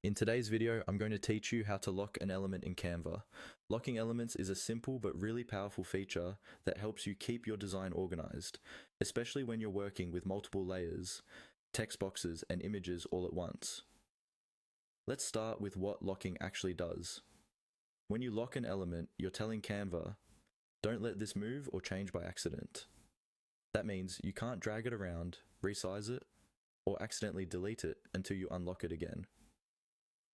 In today's video, I'm going to teach you how to lock an element in Canva. Locking elements is a simple but really powerful feature that helps you keep your design organized, especially when you're working with multiple layers, text boxes, and images all at once. Let's start with what locking actually does. When you lock an element, you're telling Canva, don't let this move or change by accident. That means you can't drag it around, resize it, or accidentally delete it until you unlock it again.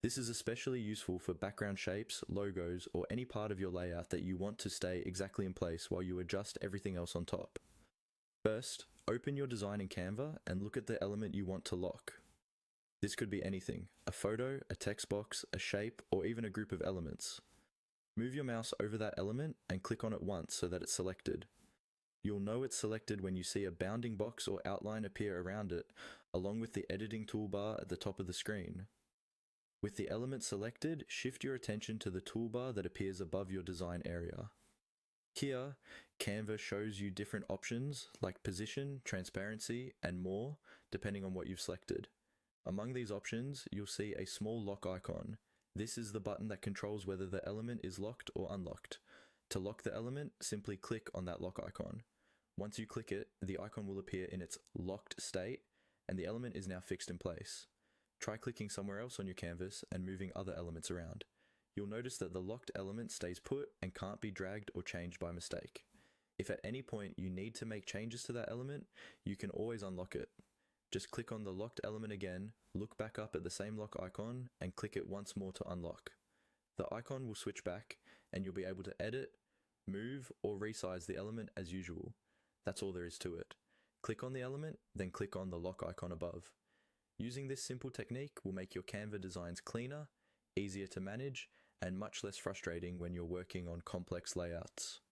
This is especially useful for background shapes, logos, or any part of your layout that you want to stay exactly in place while you adjust everything else on top. First, open your design in Canva and look at the element you want to lock. This could be anything: a photo, a text box, a shape, or even a group of elements. Move your mouse over that element and click on it once so that it's selected. You'll know it's selected when you see a bounding box or outline appear around it, along with the editing toolbar at the top of the screen. With the element selected, shift your attention to the toolbar that appears above your design area. Here, Canva shows you different options like position, transparency, and more, depending on what you've selected. Among these options, you'll see a small lock icon. This is the button that controls whether the element is locked or unlocked. To lock the element, simply click on that lock icon. Once you click it, the icon will appear in its locked state, and the element is now fixed in place. Try clicking somewhere else on your canvas and moving other elements around. You'll notice that the locked element stays put and can't be dragged or changed by mistake. If at any point you need to make changes to that element, you can always unlock it. Just click on the locked element again, look back up at the same lock icon, and click it once more to unlock. The icon will switch back, and you'll be able to edit, move, or resize the element as usual. That's all there is to it. Click on the element, then click on the lock icon above. Using this simple technique will make your Canva designs cleaner, easier to manage, and much less frustrating when you're working on complex layouts.